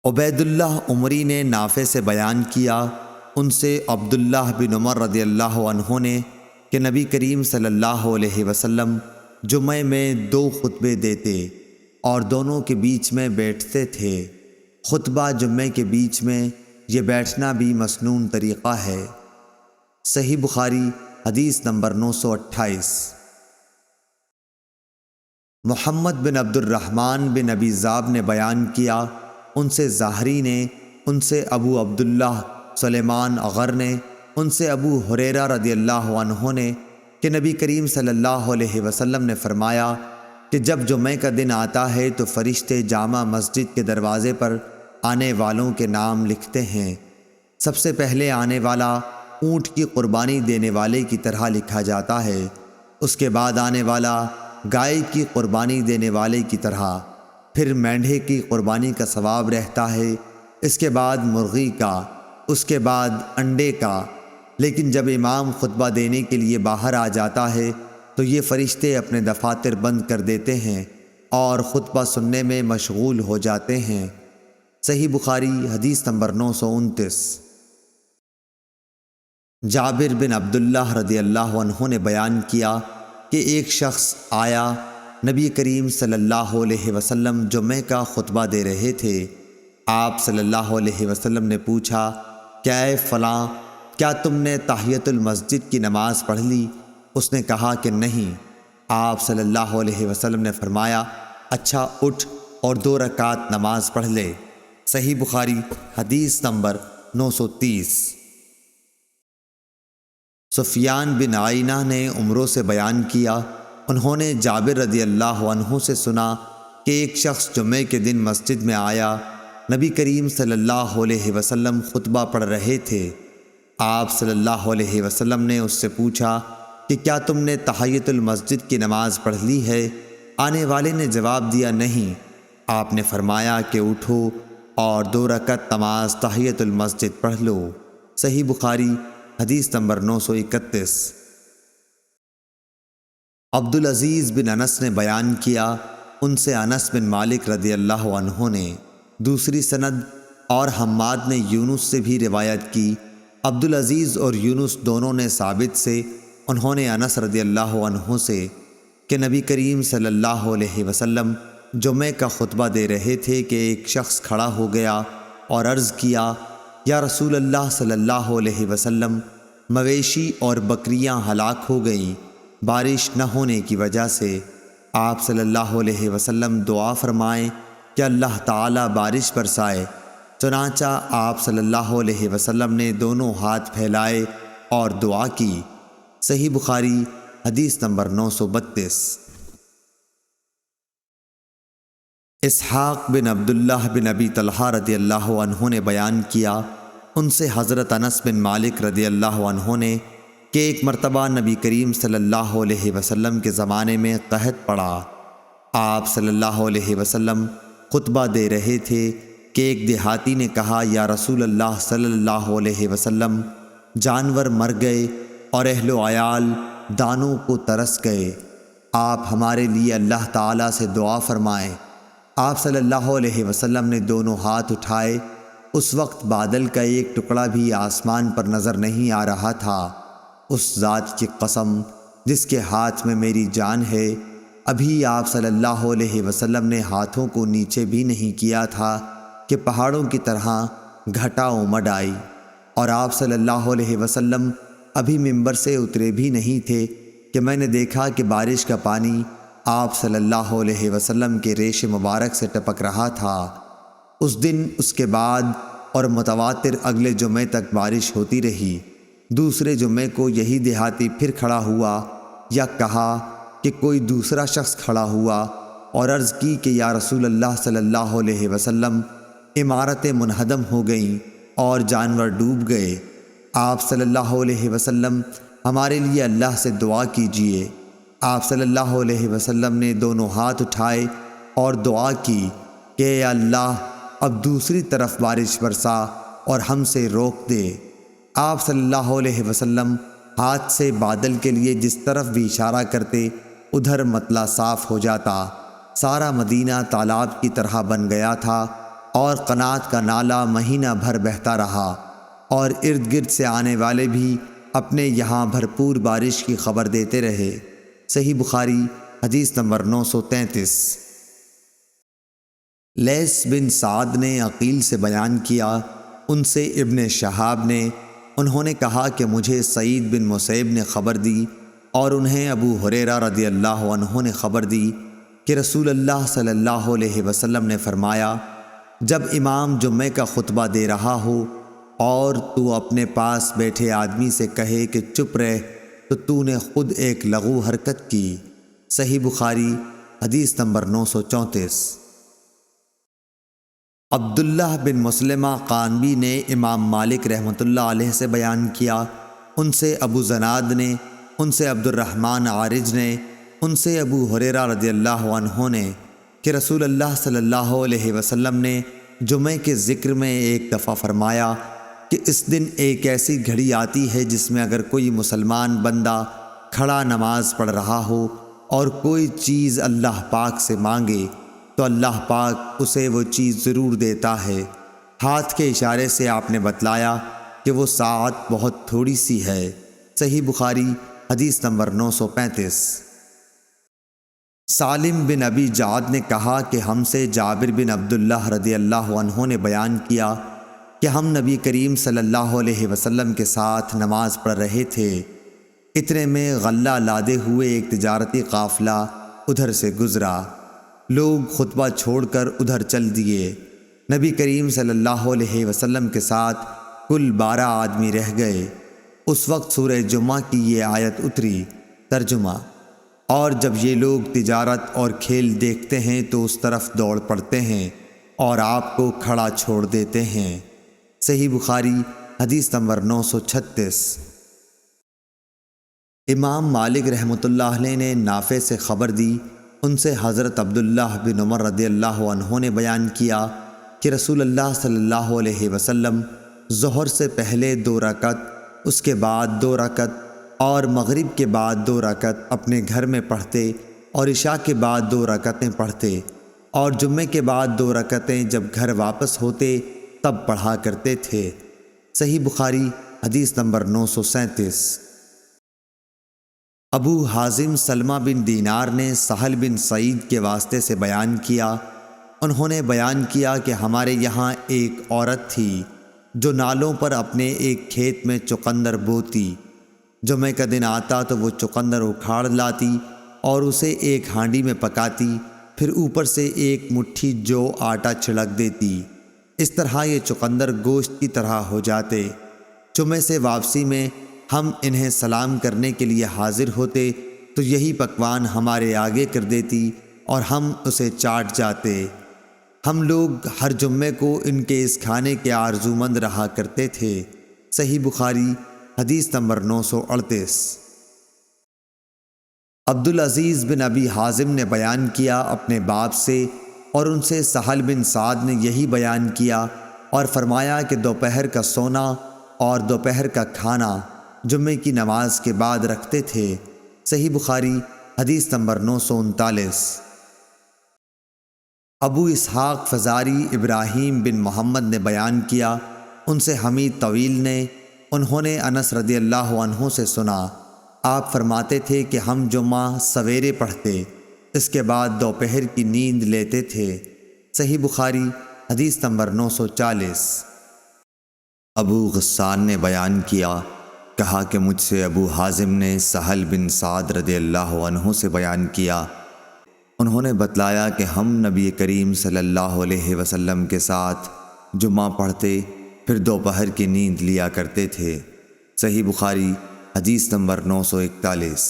عبید اللہ عمری نے نافع سے بیان کیا، ان سے عبداللہ بن عمر رضی اللہ عنہ نے کہ نبی کریم صلی اللہ علیہ وسلم جمعے میں 2 خطبے دیتے اور دونوں کے بیچ میں بیٹھتے تھے۔ خطبہ جمعے کے بیچ میں یہ بیٹھنا بھی مسنون طریقہ ہے۔ صحیح بخاری حدیث نمبر 928۔ محمد بن عبد الرحمن بن ابی ذئب نے بیان کیا، ان سے زاہری نے، ان سے ابو عبداللہ سلیمان اغر نے، ان سے ابو ہریرہ رضی اللہ عنہ نے کہ نبی کریم صلی اللہ علیہ وسلم نے فرمایا کہ جب جمعہ کا دن آتا ہے تو فرشتے جامع مسجد کے دروازے پر آنے والوں کے نام لکھتے ہیں۔ سب سے پہلے آنے والا اونٹ کی قربانی دینے والے کی طرح لکھا جاتا ہے، اس کے بعد آنے والا گائے کی قربانی دینے والے کی طرح، پھر مینڈھے کی قربانی کا ثواب رہتا ہے، اس کے بعد مرغی کا، اس کے بعد انڈے کا۔ لیکن جب امام خطبہ دینے کے لیے باہر آ جاتا ہے تو یہ فرشتے اپنے دفاتر بند کر دیتے ہیں اور خطبہ سننے میں مشغول ہو جاتے ہیں۔ صحیح بخاری حدیث نمبر 929۔ جابر بن عبداللہ رضی اللہ عنہ نے بیان کیا کہ ایک شخص آیا، نبی کریم صلی اللہ علیہ وسلم جمعہ کا خطبہ دے رہے تھے۔ آپ صلی اللہ علیہ وسلم نے پوچھا، کیا اے فلاں، کیا تم نے تحیۃ المسجد کی نماز پڑھ لی؟ اس نے کہا کہ نہیں۔ آپ صلی اللہ علیہ وسلم نے فرمایا، اچھا اٹھ اور 2 رکعت نماز پڑھ لے۔ صحیح بخاری حدیث نمبر 930۔ سفیان بن عینہ نے عمرو سے بیان کیا، انہوں نے جابر رضی اللہ عنہ سے سنا کہ ایک شخص جمعے کے دن مسجد میں آیا، نبی کریم صلی اللہ علیہ وسلم خطبہ پڑھ رہے تھے۔ آپ صلی اللہ علیہ وسلم نے اس سے پوچھا کہ کیا تم نے تحیۃ المسجد کی نماز پڑھ لی ہے؟ آنے والے نے جواب دیا نہیں۔ آپ نے فرمایا کہ اٹھو اور 2 رکعت نماز تحیۃ المسجد پڑھ لو۔ صحیح بخاری حدیث نمبر 931۔ عبدالعزیز بن انس نے بیان کیا، ان سے انس بن مالک رضی اللہ عنہ نے، دوسری سند اور حماد نے یونس سے بھی روایت کی۔ عبدالعزیز اور یونس دونوں نے ثابت سے، انہوں نے انس رضی اللہ عنہ سے کہ نبی کریم صلی اللہ علیہ وسلم جمعہ کا خطبہ دے رہے تھے کہ ایک شخص کھڑا ہو گیا اور عرض کیا، یا رسول اللہ صلی اللہ علیہ وسلم، مویشی اور بکریاں ہلاک ہو گئیں بارش نہ ہونے کی وجہ سے۔ آپ صلی اللہ علیہ وسلم دعا فرمائیں کہ اللہ تعالیٰ بارش برسائے۔ چنانچہ آپ صلی اللہ علیہ وسلم نے دونوں ہاتھ پھیلائے اور دعا کی۔ صحیح بخاری حدیث نمبر 932۔ اسحاق بن عبداللہ بن ابی طلحہ رضی اللہ عنہ نے بیان کیا، ان سے حضرت انس بن مالک رضی اللہ عنہ نے کہ ایک مرتبہ نبی کریم صلی اللہ علیہ وسلم کے زمانے میں قحط پڑا۔ آپ صلی اللہ علیہ وسلم خطبہ دے رہے تھے کہ ایک دیہاتی نے کہا، یا رسول اللہ صلی اللہ علیہ وسلم، جانور مر گئے اور اہل و عیال دانوں کو ترس گئے، آپ ہمارے لیے اللہ تعالیٰ سے دعا فرمائیں۔ آپ صلی اللہ علیہ وسلم نے دونوں ہاتھ اٹھائے۔ اس وقت بادل کا ایک ٹکڑا بھی آسمان پر نظر نہیں آ رہا تھا۔ اس ذات کی قسم جس کے ہاتھ میں میری جان ہے، ابھی آپ صلی اللہ علیہ وسلم نے ہاتھوں کو نیچے بھی نہیں کیا تھا کہ پہاڑوں کی طرح گھٹا امڈ آئی، اور آپ صلی اللہ علیہ وسلم ابھی ممبر سے اترے بھی نہیں تھے کہ میں نے دیکھا کہ بارش کا پانی آپ صلی اللہ علیہ وسلم کے ریش مبارک سے ٹپک رہا تھا۔ اس دن، اس کے بعد اور متواتر اگلے جمعے تک بارش ہوتی رہی۔ دوسرے جمعے کو یہی دیہاتی پھر کھڑا ہوا، یا کہا کہ کوئی دوسرا شخص کھڑا ہوا اور عرض کی کہ یا رسول اللہ صلی اللہ علیہ وسلم، عمارتیں منہدم ہو گئیں اور جانور ڈوب گئے۔ آپ صلی اللہ علیہ وسلم، ہمارے لیے اللہ سے دعا کیجیے۔ آپ صلی اللہ علیہ وسلم نے دونوں ہاتھ اٹھائے اور دعا کی کہ اے اللہ، اب دوسری طرف بارش برسا اور ہم سے روک دے۔ آپ صلی اللہ علیہ وسلم ہاتھ سے بادل کے لیے جس طرف بھی اشارہ کرتے، ادھر مطلع صاف ہو جاتا۔ سارا مدینہ تالاب کی طرح بن گیا تھا اور قنات کا نالہ مہینہ بھر بہتا رہا، اور ارد گرد سے آنے والے بھی اپنے یہاں بھرپور بارش کی خبر دیتے رہے۔ صحیح بخاری حدیث نمبر 933۔ لیث بن سعد نے عقیل سے بیان کیا، ان سے ابن شہاب نے، انہوں نے کہا کہ مجھے سعید بن مسیب نے خبر دی، اور انہیں ابو ہریرہ رضی اللہ عنہ نے خبر دی کہ رسول اللہ صلی اللہ علیہ وسلم نے فرمایا، جب امام جمعے کا خطبہ دے رہا ہو اور تو اپنے پاس بیٹھے آدمی سے کہے کہ چپ رہ، تو نے خود ایک لغو حرکت کی۔ صحیح بخاری حدیث نمبر 934۔ عبداللہ بن مسلمہ قانبی نے امام مالک رحمۃ اللہ علیہ سے بیان کیا، ان سے ابو زناد نے، ان سے عبد الرحمن عارج نے، ان سے ابو ہریرہ رضی اللہ عنہ نے کہ رسول اللہ صلی اللہ علیہ وسلم نے جمعے کے ذکر میں ایک دفعہ فرمایا کہ اس دن ایک ایسی گھڑی آتی ہے جس میں اگر کوئی مسلمان بندہ کھڑا نماز پڑھ رہا ہو اور کوئی چیز اللہ پاک سے مانگے تو اللہ پاک اسے وہ چیز ضرور دیتا ہے۔ ہاتھ کے اشارے سے آپ نے بتلایا کہ وہ ساعت بہت تھوڑی سی ہے۔ صحیح بخاری حدیث نمبر 935۔ سالم بن ابی جعد نے کہا کہ ہم سے جابر بن عبداللہ رضی اللہ عنہ نے بیان کیا کہ ہم نبی کریم صلی اللہ علیہ وسلم کے ساتھ نماز پڑھ رہے تھے، اتنے میں غلہ لادے ہوئے ایک تجارتی قافلہ ادھر سے گزرا، لوگ خطبہ چھوڑ کر ادھر چل دیے، نبی کریم صلی اللہ علیہ وسلم کے ساتھ کل 12 آدمی رہ گئے۔ اس وقت سورہ جمعہ کی یہ آیت اتری۔ ترجمہ: اور جب یہ لوگ تجارت اور کھیل دیکھتے ہیں تو اس طرف دوڑ پڑتے ہیں اور آپ کو کھڑا چھوڑ دیتے ہیں۔ صحیح بخاری حدیث نمبر 936۔ امام مالک رحمۃ اللہ علیہ نے نافع سے خبر دی، ان سے حضرت عبداللہ بن عمر رضی اللہ عنہ نے بیان کیا کہ رسول اللہ صلی اللہ علیہ وسلم ظہر سے پہلے 2 رکعت، اس کے بعد 2 رکعت اور مغرب کے بعد 2 رکعت اپنے گھر میں پڑھتے، اور عشاء کے بعد 2 رکعتیں پڑھتے، اور جمعے کے بعد 2 رکعتیں جب گھر واپس ہوتے تب پڑھا کرتے تھے۔ صحیح بخاری حدیث نمبر 937۔ ابو حازم سلمہ بن دینار نے سہل بن سعید کے واسطے سے بیان کیا، انہوں نے بیان کیا کہ ہمارے یہاں ایک عورت تھی جو نالوں پر اپنے ایک کھیت میں چقندر بوتی، جمعے کا دن آتا تو وہ چقندر اکھاڑ لاتی اور اسے ایک ہانڈی میں پکاتی، پھر اوپر سے ایک مٹھی جو آٹا چھڑک دیتی، اس طرح یہ چقندر گوشت کی طرح ہو جاتے۔ جمعے سے واپسی میں ہم انہیں سلام کرنے کے لیے حاضر ہوتے تو یہی پکوان ہمارے آگے کر دیتی اور ہم اسے چاٹ جاتے۔ ہم لوگ ہر جمعے کو ان کے اس کھانے کے آرزومند رہا کرتے تھے۔ صحیح بخاری حدیث نمبر 938۔ عبدالعزیز بن ابی حازم نے بیان کیا اپنے باپ سے، اور ان سے سہل بن سعد نے یہی بیان کیا اور فرمایا کہ دوپہر کا سونا اور دوپہر کا کھانا جمعے کی نماز کے بعد رکھتے تھے۔ صحیح بخاری حدیث نمبر 939۔ ابو اسحاق فزاری ابراہیم بن محمد نے بیان کیا، ان سے حمید طویل نے، انہوں نے انس رضی اللہ عنہ سے سنا، آپ فرماتے تھے کہ ہم جمعہ سویرے پڑھتے، اس کے بعد دوپہر کی نیند لیتے تھے۔ صحیح بخاری حدیث نمبر 940۔ ابو غسان نے بیان کیا، کہا کہ مجھ سے ابو حازم نے سہل بن سعد رضی اللہ عنہ سے بیان کیا، انہوں نے بتلایا کہ ہم نبی کریم صلی اللہ علیہ وسلم کے ساتھ جمعہ پڑھتے، پھر دوپہر کی نیند لیا کرتے تھے۔ صحیح بخاری حدیث نمبر 941۔